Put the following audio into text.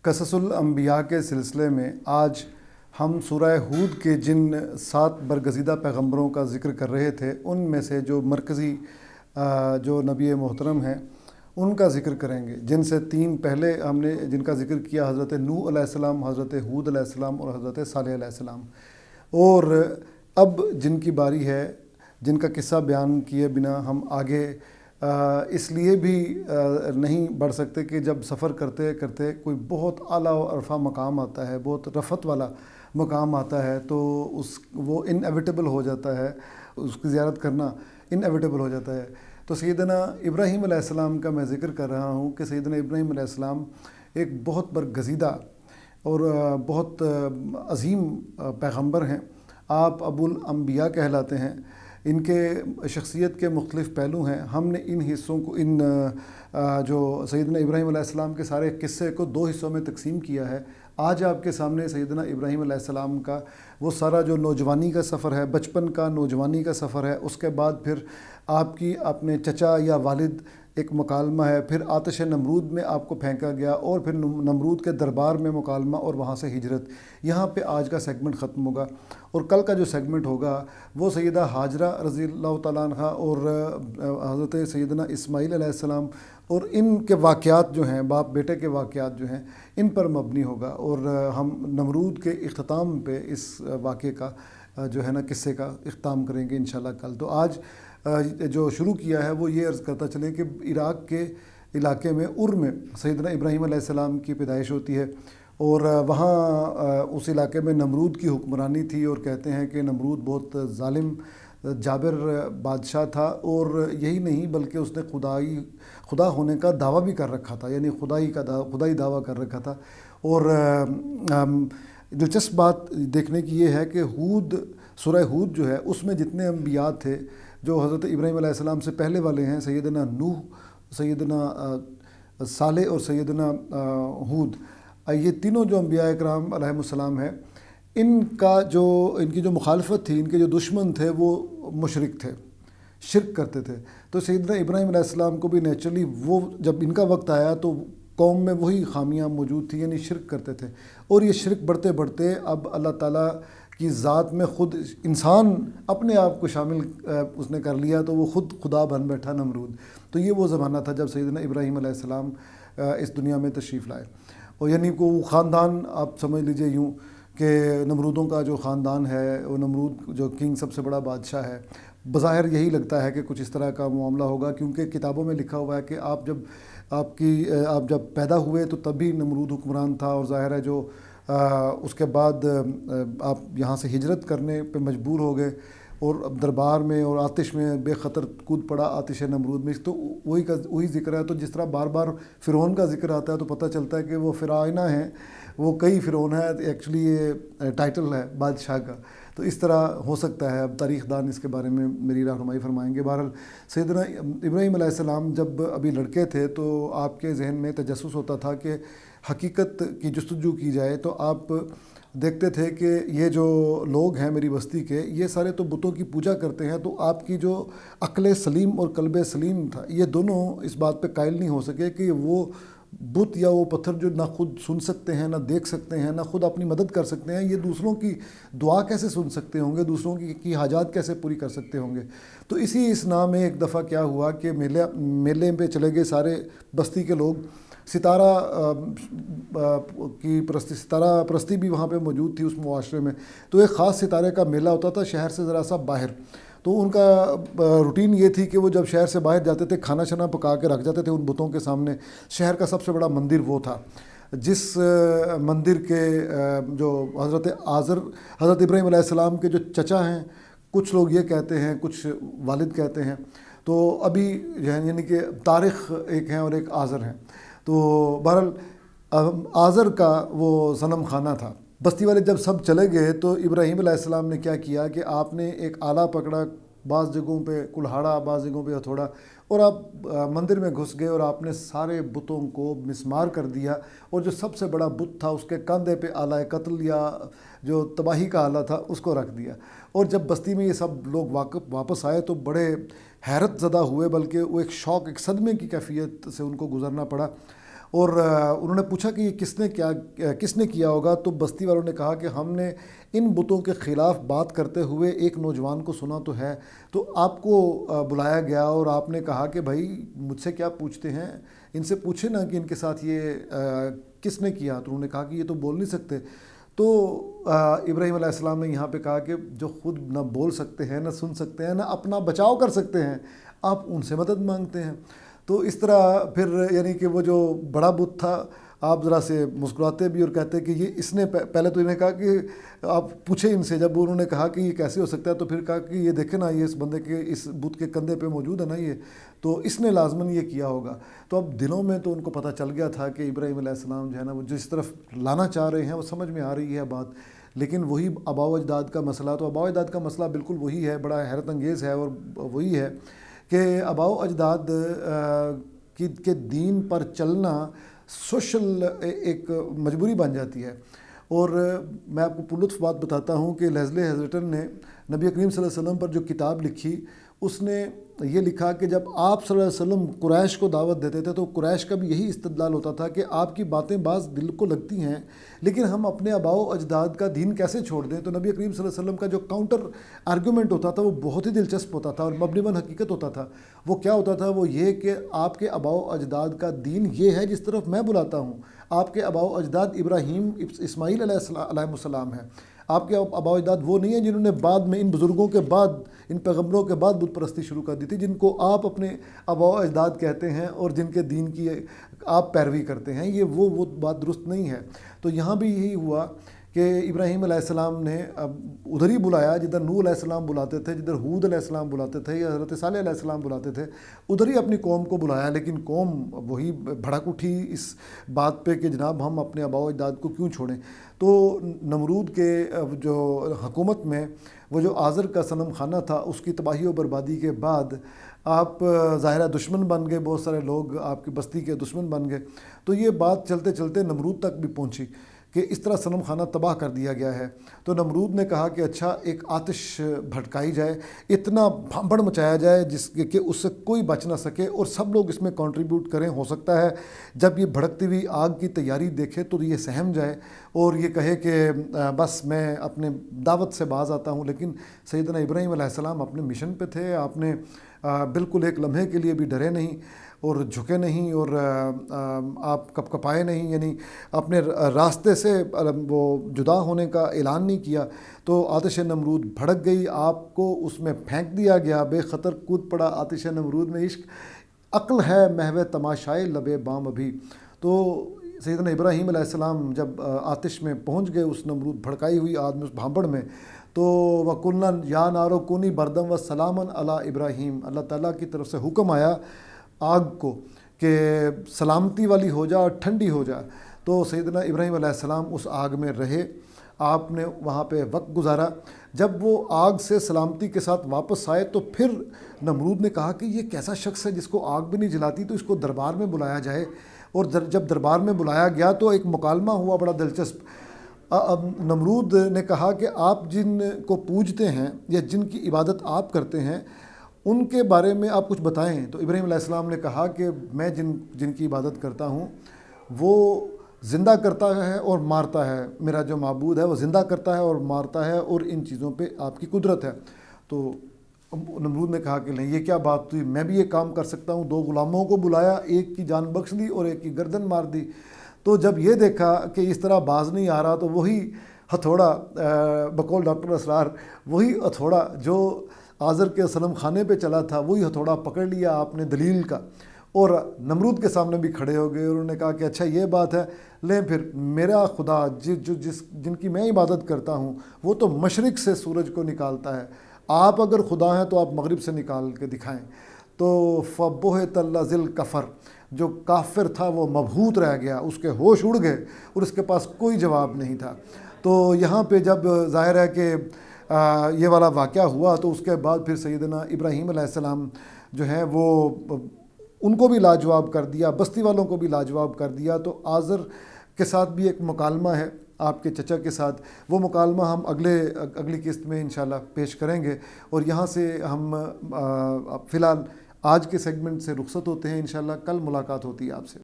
قصص الانبیاء کے سلسلے میں آج ہم سورہ ہود کے جن 7 برگزیدہ پیغمبروں کا ذکر کر رہے تھے، ان میں سے جو مرکزی جو نبی محترم ہیں ان کا ذکر کریں گے، جن سے 3 پہلے ہم نے جن کا ذکر کیا، حضرت نوح علیہ السلام، حضرت ہود علیہ السلام اور حضرت صالح علیہ السلام۔ اور اب جن کی باری ہے، جن کا قصہ بیان کیے بنا ہم آگے اس لیے بھی نہیں بڑھ سکتے کہ جب سفر کرتے کرتے کوئی بہت اعلیٰ و عرفہ مقام آتا ہے، بہت رفعت والا مقام آتا ہے، تو وہ انیویٹیبل ہو جاتا ہے، اس کی زیارت کرنا انیویٹیبل ہو جاتا ہے۔ تو سیدنا ابراہیم علیہ السلام کا میں ذکر کر رہا ہوں کہ سیدنا ابراہیم علیہ السلام ایک بہت برگزیدہ اور بہت عظیم پیغمبر ہیں۔ آپ ابو الانبیاء کہلاتے ہیں۔ ان کے شخصیت کے مختلف پہلو ہیں۔ ہم نے ان حصوں کو جو سیدنا ابراہیم علیہ السلام کے سارے قصے کو 2 حصوں میں تقسیم کیا ہے۔ آج آپ کے سامنے سیدنا ابراہیم علیہ السلام کا وہ سارا جو نوجوانی کا سفر ہے، بچپن کا نوجوانی کا سفر ہے، اس کے بعد پھر آپ کی اپنے چچا یا والد ایک مکالمہ ہے، پھر آتش نمرود میں آپ کو پھینکا گیا اور پھر نمرود کے دربار میں مکالمہ اور وہاں سے ہجرت۔ یہاں پہ آج کا سیگمنٹ ختم ہوگا، اور کل کا جو سیگمنٹ ہوگا وہ سیدہ ہاجرہ رضی اللہ تعالیٰ عنہ اور حضرت سیدنا اسماعیل علیہ السلام اور ان کے واقعات جو ہیں، باپ بیٹے کے واقعات جو ہیں، ان پر مبنی ہوگا۔ اور ہم نمرود کے اختتام پہ اس واقعے کا جو ہے نا قصے کا اختتام کریں گے انشاءاللہ کل۔ تو آج جو شروع کیا ہے وہ یہ عرض کرتا چلیں کہ عراق کے علاقے میں میں سیدنا ابراہیم علیہ السلام کی پیدائش ہوتی ہے، اور وہاں اس علاقے میں نمرود کی حکمرانی تھی، اور کہتے ہیں کہ نمرود بہت ظالم جابر بادشاہ تھا، اور یہی نہیں بلکہ اس نے خدا ہونے کا دعویٰ بھی کر رکھا تھا، یعنی خدائی دعویٰ کر رکھا تھا۔ اور دلچسپ بات دیکھنے کی یہ ہے کہ سورہ ہود جو ہے اس میں جتنے انبیاء تھے جو حضرت ابراہیم علیہ السلام سے پہلے والے ہیں، سیدنا نوح، سیدنا صالح اور سیدنا ہود، یہ تینوں جو انبیاء اکرام علیہم السلام ہیں، ان کی جو مخالفت تھی، ان کے جو دشمن تھے وہ مشرک تھے، شرک کرتے تھے۔ تو سیدنا ابراہیم علیہ السلام کو بھی نیچرلی وہ جب ان کا وقت آیا تو قوم میں وہی خامیاں موجود تھیں، یعنی شرک کرتے تھے، اور یہ شرک بڑھتے بڑھتے اب اللہ تعالیٰ کی ذات میں خود انسان اپنے آپ کو شامل اس نے کر لیا، تو وہ خود خدا بن بیٹھا نمرود۔ تو یہ وہ زمانہ تھا جب سیدنا ابراہیم علیہ السلام اس دنیا میں تشریف لائے، اور یعنی وہ خاندان آپ سمجھ لیجئے یوں کہ نمرودوں کا جو خاندان ہے، وہ نمرود جو کنگ سب سے بڑا بادشاہ ہے، بظاہر یہی لگتا ہے کہ کچھ اس طرح کا معاملہ ہوگا، کیونکہ کتابوں میں لکھا ہوا ہے کہ آپ جب پیدا ہوئے تو تب بھی نمرود حکمران تھا، اور ظاہر ہے جو اس کے بعد آپ یہاں سے ہجرت کرنے پہ مجبور ہو گئے، اور دربار میں اور آتش میں بے خطر کود پڑا آتش نمرود میں۔ تو وہی ذکر ہے، تو جس طرح بار بار فرعون کا ذکر آتا ہے تو پتہ چلتا ہے کہ وہ فرعونہ ہیں، وہ کئی فرعون ہیں، ایکچولی یہ ٹائٹل ہے بادشاہ کا۔ تو اس طرح ہو سکتا ہے، اب تاریخ دان اس کے بارے میں میری رہنمائی فرمائیں گے۔ بہرحال سیدنا ابراہیم علیہ السلام جب ابھی لڑکے تھے تو آپ کے ذہن میں تجسس ہوتا تھا کہ حقیقت کی جستجو کی جائے، تو آپ دیکھتے تھے کہ یہ جو لوگ ہیں میری بستی کے، یہ سارے تو بتوں کی پوجا کرتے ہیں، تو آپ کی جو عقل سلیم اور قلب سلیم تھا، یہ دونوں اس بات پہ قائل نہیں ہو سکے کہ وہ بت یا وہ پتھر جو نہ خود سن سکتے ہیں، نہ دیکھ سکتے ہیں، نہ خود اپنی مدد کر سکتے ہیں، یہ دوسروں کی دعا کیسے سن سکتے ہوں گے، دوسروں کی حاجات کیسے پوری کر سکتے ہوں گے۔ تو اسی اسنا میں ایک دفعہ کیا ہوا کہ میلے پہ چلے گئے سارے بستی کے لوگ، ستارہ پرستی بھی وہاں پہ موجود تھی اس معاشرے میں۔ تو ایک خاص ستارے کا میلہ ہوتا تھا شہر سے ذرا سا باہر، تو ان کا روٹین یہ تھی کہ وہ جب شہر سے باہر جاتے تھے کھانا شنا پکا کے رکھ جاتے تھے ان بتوں کے سامنے۔ شہر کا سب سے بڑا مندر وہ تھا جس مندر کے جو حضرت ابراہیم علیہ السلام کے جو چچا ہیں، کچھ لوگ یہ کہتے ہیں، کچھ والد کہتے ہیں، تو ابھی یعنی کہ طارق ایک ہیں اور ایک آزر ہیں۔ تو بہرحال آزر کا وہ صنم خانہ تھا۔ بستی والے جب سب چلے گئے تو ابراہیم علیہ السلام نے کیا کیا کہ آپ نے ایک آلہ پکڑا، بعض جگہوں پہ کلہاڑا، بعض جگہوں پہ ہتھوڑا، اور آپ مندر میں گھس گئے اور آپ نے سارے بتوں کو مسمار کر دیا، اور جو سب سے بڑا بت تھا اس کے کاندھے پہ آلہ قتل یا جو تباہی کا آلہ تھا اس کو رکھ دیا۔ اور جب بستی میں یہ سب لوگ واپس آئے تو بڑے حیرت زدہ ہوئے، بلکہ وہ ایک شوق، ایک صدمے کی کیفیت سے ان کو گزرنا پڑا۔ اور انہوں نے پوچھا کہ یہ کس نے کیا ہوگا، تو بستی والوں نے کہا کہ ہم نے ان بتوں کے خلاف بات کرتے ہوئے ایک نوجوان کو سنا تو ہے، تو آپ کو بلایا گیا اور آپ نے کہا کہ بھائی مجھ سے کیا پوچھتے ہیں، ان سے پوچھے نا کہ ان کے ساتھ یہ کس نے کیا۔ تو انہوں نے کہا کہ یہ تو بول نہیں سکتے۔ تو ابراہیم علیہ السلام نے یہاں پہ کہا کہ جو خود نہ بول سکتے ہیں، نہ سن سکتے ہیں، نہ اپنا بچاؤ کر سکتے ہیں، آپ ان سے مدد مانگتے ہیں۔ تو اس طرح پھر یعنی کہ وہ جو بڑا بت تھا، آپ ذرا سے مسکراتے بھی اور کہتے کہ یہ اس نے پہلے تو انہیں کہا کہ آپ پوچھیں ان سے، جب انہوں نے کہا کہ یہ کیسے ہو سکتا ہے تو پھر کہا کہ یہ دیکھیں نا، یہ اس بندے کے اس بت کے کندھے پہ موجود ہے نا، یہ تو اس نے لازماً یہ کیا ہوگا۔ تو اب دلوں میں تو ان کو پتہ چل گیا تھا کہ ابراہیم علیہ السلام جو ہے نا وہ جس طرف لانا چاہ رہے ہیں وہ سمجھ میں آ رہی ہے بات، لیکن وہی آباء و اجداد کا مسئلہ، تو آباء و اجداد کا مسئلہ بالکل وہی ہے، بڑا حیرت انگیز ہے، اور وہی ہے کہ آباء و اجداد کے دین پر چلنا سوشل ایک مجبوری بن جاتی ہے۔ اور میں آپ کو پرلطف بات بتاتا ہوں کہ لیزلی ہیزلٹن نے نبی کریم صلی اللہ علیہ وسلم پر جو کتاب لکھی، اس نے یہ لکھا کہ جب آپ صلی اللہ علیہ وسلم قریش کو دعوت دیتے تھے تو قریش کا بھی یہی استدلال ہوتا تھا کہ آپ کی باتیں بعض دل کو لگتی ہیں، لیکن ہم اپنے آباء و اجداد کا دین کیسے چھوڑ دیں؟ تو نبی کریم صلی اللہ علیہ وسلم کا جو کاؤنٹر آرگومنٹ ہوتا تھا وہ بہت ہی دلچسپ ہوتا تھا اور مبنی بر حقیقت ہوتا تھا۔ وہ کیا ہوتا تھا؟ وہ یہ کہ آپ کے آباء و اجداد کا دین یہ ہے جس طرف میں بلاتا ہوں۔ آپ کے آباء و اجداد ابراہیم اسماعیل علیہ السلام ہیں، آپ کے آباء و اجداد وہ نہیں ہیں جنہوں نے بعد میں ان بزرگوں کے بعد، ان پیغمبروں کے بعد بت پرستی شروع کر دی تھی، جن کو آپ اپنے آباء و اجداد کہتے ہیں اور جن کے دین کی آپ پیروی کرتے ہیں۔ یہ وہ بات درست نہیں ہے۔ تو یہاں بھی یہی ہوا کہ ابراہیم علیہ السلام نے اب ادھر ہی بلایا جدھر نوح علیہ السلام بلاتے تھے، جدھر ہود علیہ السلام بلاتے تھے یا حضرت صالح علیہ السلام بلاتے تھے، ادھر ہی اپنی قوم کو بلایا، لیکن قوم وہی بھڑک اٹھی اس بات پہ کہ جناب ہم اپنے آباء و اجداد کو کیوں چھوڑیں۔ تو نمرود کے جو حکومت میں وہ جو آزر کا صنم خانہ تھا، اس کی تباہی و بربادی کے بعد آپ ظاہرہ دشمن بن گئے، بہت سارے لوگ آپ کی بستی کے دشمن بن گئے۔ تو یہ بات چلتے چلتے نمرود تک بھی پہنچی کہ اس طرح صنم خانہ تباہ کر دیا گیا ہے۔ تو نمرود نے کہا کہ اچھا ایک آتش بھڑکائی جائے، اتنا بھانبڑ مچایا جائے جس کہ اس سے کوئی بچ نہ سکے اور سب لوگ اس میں کنٹریبیوٹ کریں۔ ہو سکتا ہے جب یہ بھڑکتی ہوئی آگ کی تیاری دیکھے تو یہ سہم جائے اور یہ کہے کہ بس میں اپنے دعوت سے باز آتا ہوں۔ لیکن سیدنا ابراہیم علیہ السلام اپنے مشن پہ تھے، آپ نے بالکل ایک لمحے کے لیے بھی ڈرے نہیں اور جھکے نہیں اور آپ کپ کپائے نہیں، یعنی اپنے راستے سے وہ جدا ہونے کا اعلان نہیں کیا۔ تو آتش نمرود بھڑک گئی، آپ کو اس میں پھینک دیا گیا، بے خطر کود پڑا آتش نمرود میں عشق، عقل ہے محو تماشائے لب بام ابھی۔ تو سیدنا ابراہیم علیہ السلام جب آتش میں پہنچ گئے، اس نمرود بھڑکائی ہوئی آگ میں، اس بھانبڑ میں، تو وَقُلْنَا يَا نَارُ كُونِي بَرْدًا وَسَلَامًا عَلَىٰ ابراہیم، اللہ تعالیٰ کی طرف سے حکم آیا آگ کو کہ سلامتی والی ہو جا اور ٹھنڈی ہو جا۔ تو سیدنا ابراہیم علیہ السلام اس آگ میں رہے، آپ نے وہاں پہ وقت گزارا۔ جب وہ آگ سے سلامتی کے ساتھ واپس آئے تو پھر نمرود نے کہا کہ یہ کیسا شخص ہے جس کو آگ بھی نہیں جلاتی، تو اس کو دربار میں بلایا جائے۔ اور جب دربار میں بلایا گیا تو ایک مکالمہ ہوا بڑا دلچسپ۔ اب نمرود نے کہا کہ آپ جن کو پوجتے ہیں یا جن کی عبادت آپ کرتے ہیں ان کے بارے میں آپ کچھ بتائیں۔ تو ابراہیم علیہ السلام نے کہا کہ میں جن کی عبادت کرتا ہوں وہ زندہ کرتا ہے اور مارتا ہے، میرا جو معبود ہے وہ زندہ کرتا ہے اور مارتا ہے اور ان چیزوں پہ آپ کی قدرت ہے۔ تو نمرود نے کہا کہ نہیں، یہ کیا بات ہوئی، میں بھی یہ کام کر سکتا ہوں۔ 2 غلاموں کو بلایا، ایک کی جان بخش دی اور ایک کی گردن مار دی۔ تو جب یہ دیکھا کہ اس طرح باز نہیں آ رہا تو وہی ہتھوڑا، بقول ڈاکٹر اسرار، وہی ہتھوڑا جو آزر کے صنم خانے پہ چلا تھا، وہی ہتھوڑا پکڑ لیا آپ نے دلیل کا اور نمرود کے سامنے بھی کھڑے ہو گئے اور انہوں نے کہا کہ اچھا یہ بات ہے، لیں پھر میرا خدا جن کی میں عبادت کرتا ہوں وہ تو مشرق سے سورج کو نکالتا ہے، آپ اگر خدا ہیں تو آپ مغرب سے نکال کے دکھائیں۔ تو فَبُہِتَ الَّذِي الْكَفَرَ، جو کافر تھا وہ مبہوت رہ گیا، اس کے ہوش اڑ گئے اور اس کے پاس کوئی جواب نہیں تھا۔ تو یہاں پہ جب ظاہر ہے کہ یہ والا واقعہ ہوا تو اس کے بعد پھر سیدنا ابراہیم علیہ السلام جو ہیں وہ ان کو بھی لاجواب کر دیا، بستی والوں کو بھی لاجواب کر دیا۔ تو آزر کے ساتھ بھی ایک مکالمہ ہے آپ کے چچا کے ساتھ، وہ مکالمہ ہم اگلی قسط میں انشاءاللہ پیش کریں گے۔ اور یہاں سے ہم فی الحال آج کے سیگمنٹ سے رخصت ہوتے ہیں، انشاءاللہ کل ملاقات ہوتی ہے آپ سے۔